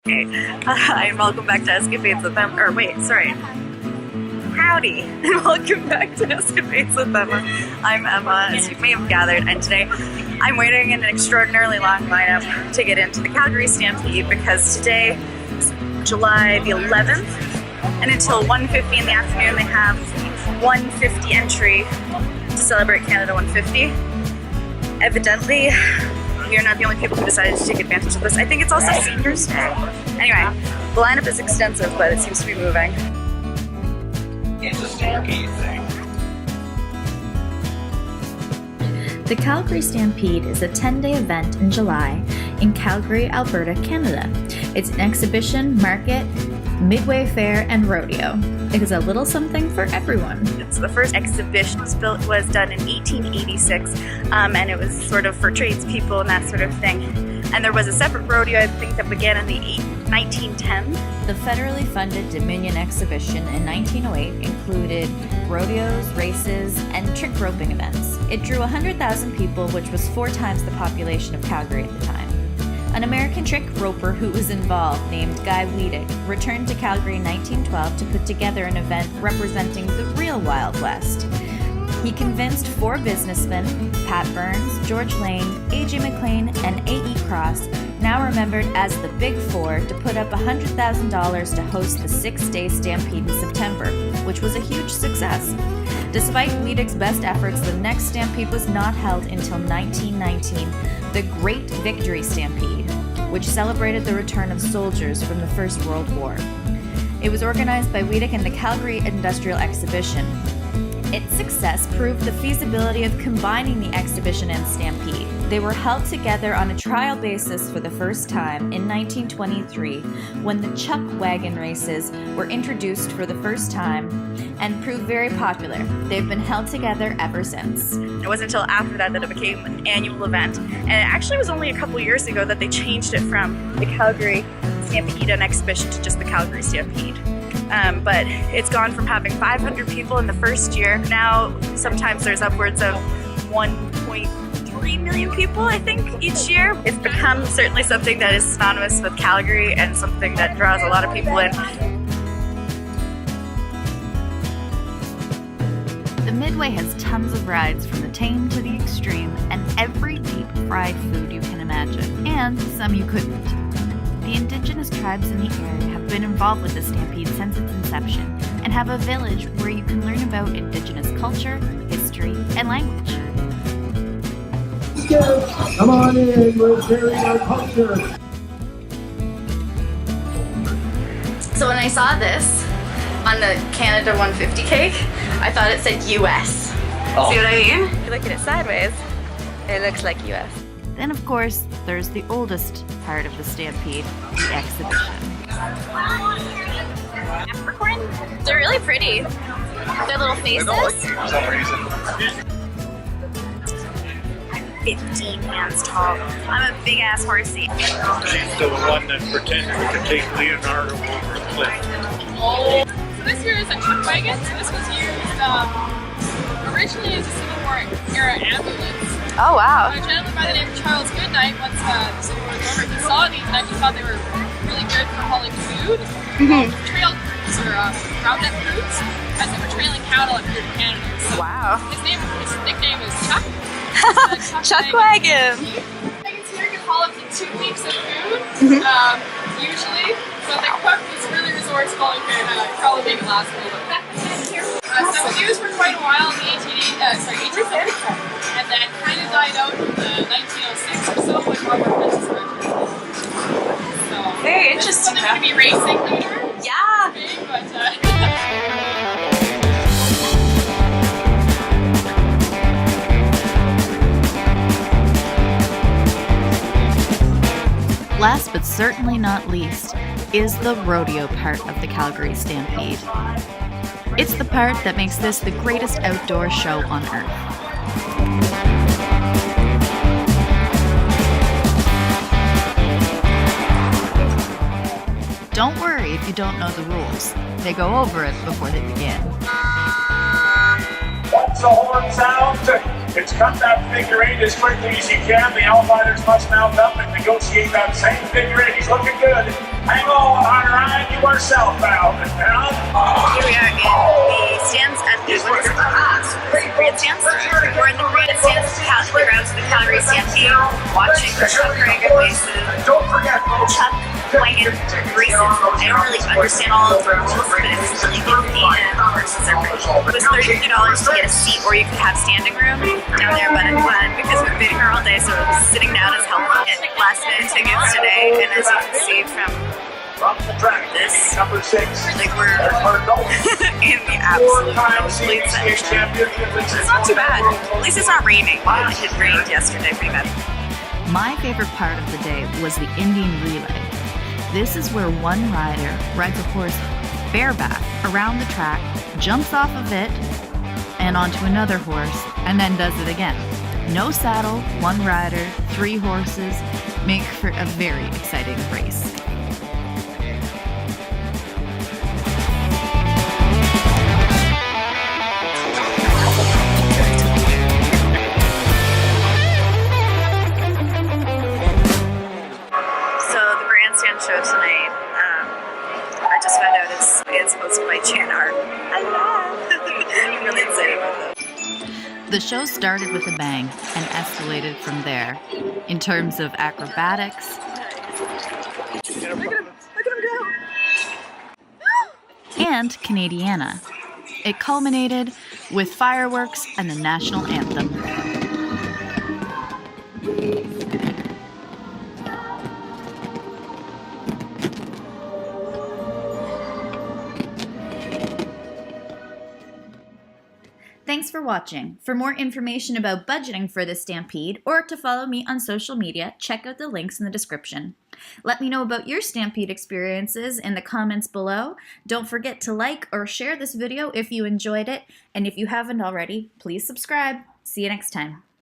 Hi, and welcome back to Escapades with Emma. Or wait, sorry. Howdy, and welcome back to Escapades with Emma. I'm Emma, as you may have gathered, and today I'm waiting in an extraordinarily long lineup to get into the Calgary Stampede because today is July the 11th, and until 1:50 in the afternoon they have 150 entry to celebrate Canada 150. Evidently, we are not the only people who decided to take advantage of this. I think it's also Seniors Day. Anyway, the lineup is extensive, but it seems to be moving. It's a stampede thing. The Calgary Stampede is a 10-day event in July in Calgary, Alberta, Canada. It's an exhibition, market, midway fair, and rodeo. It is a little something for everyone. It's the first exhibition was done in 1886, and it was sort of for tradespeople and that sort of thing. And there was a separate rodeo, I think, that began in the 1910s. The federally funded Dominion exhibition in 1908 included rodeos, races, and trick roping events. It drew 100,000 people, which was 4 times the population of Calgary at the time. An American trick roper who was involved, named Guy Wiedek, returned to Calgary in 1912 to put together an event representing the real Wild West. He convinced 4 businessmen, Pat Burns, George Lane, A.J. McLean, and A.E. Cross, now remembered as the Big Four, to put up $100,000 to host the 6-day Stampede in September, which was a huge success. Despite Wiedek's best efforts, the next Stampede was not held until 1919, the Great Victory Stampede, which celebrated the return of soldiers from the First World War. It was organized by Wiedek and the Calgary Industrial Exhibition. Its success proved the feasibility of combining the exhibition and Stampede. They were held together on a trial basis for the first time in 1923 when the Chuck Wagon races were introduced for the first time and proved very popular. They've been held together ever since. It wasn't until after that it became an annual event, and it actually was only a couple years ago that they changed it from the Calgary Stampede and Exhibition to just the Calgary Stampede. But it's gone from having 500 people in the first year. Now, sometimes there's upwards of 1.3 million people, I think, each year. It's become certainly something that is synonymous with Calgary and something that draws a lot of people in. The Midway has tons of rides from the tame to the extreme and every deep fried food you can imagine, and some you couldn't. The indigenous tribes in the area have been involved with the Stampede since its inception and have a village where you can learn about indigenous culture, history, and language. Come on in, we're sharing our culture. So when I saw this on the Canada 150 cake, I thought it said US. Oh. See what I mean? If you look at it sideways, it looks like US. Then, of course, there's the oldest part of the Stampede, the exhibition. They're really pretty. Their little faces. For some reason. I'm 15 hands tall. I'm a big ass horsey. She's the one that pretended to take Leonardo over a cliff. So this here is a Chuck Wagon. So this was used originally as a Civil War era ambulance. Oh wow. A gentleman by the name of Charles Goodnight, once the Civil War was over, he saw these and actually thought they were really good for hauling food. Trail crews or roundup crews as they were trailing cattle up here to Canada. So Wow. his nickname is Chuck. Chuck Wagon. Wagons here can haul up to 2 weeks of food, usually. So they cook this really resourceful and can probably make it last a little bit. So it was used for quite a while in the 1830s, and then kind of died out in the 1906 or so when Robert Princess started. So Very interesting. They're going to be racing later. Yeah. Big, but Last but certainly not least is the rodeo part of the Calgary Stampede. It's the part that makes this the greatest outdoor show on earth. Don't worry if you don't know the rules. They go over it before they begin. Once the horn sounds, it's cut that figure 8 as quickly as you can. The outriders must mount up and negotiate that same figure 8. He's looking good. Hang You are southbound and down. Here we are in the stands at the grandstands. We're in the grandstands at the grounds of the Calgary Stampede, watching Chuck Reagan races. Don't forget, folks. Chuck Wagon races. I don't really understand all of the rules, but it's really easy and the horses are pretty cool. It was $33 to get a seat, or you could have standing room down there, but I'm glad because we've been here all day, so sitting down is helpful. And last minute tickets today, and as you can see from the track, this, number 6. like we're in the absolute nosebleed section. It's not too bad. At least it's not raining. It rained yesterday pretty bad. My favorite part of the day was the Indian relay. This is where one rider rides a horse bareback around the track, jumps off of it, and onto another horse, and then does it again. No saddle, one rider, 3 horses, make for a very exciting race. Show tonight. I just found out it's hosted by Jan I'm really excited about this. The show started with a bang and escalated from there in terms of acrobatics Look at him go! and Canadiana. It culminated with fireworks and the national anthem. Thanks for watching. For more information about budgeting for the Stampede or to follow me on social media, check out the links in the description. Let me know about your Stampede experiences in the comments below. Don't forget to like or share this video if you enjoyed it, and if you haven't already, please subscribe. See you next time.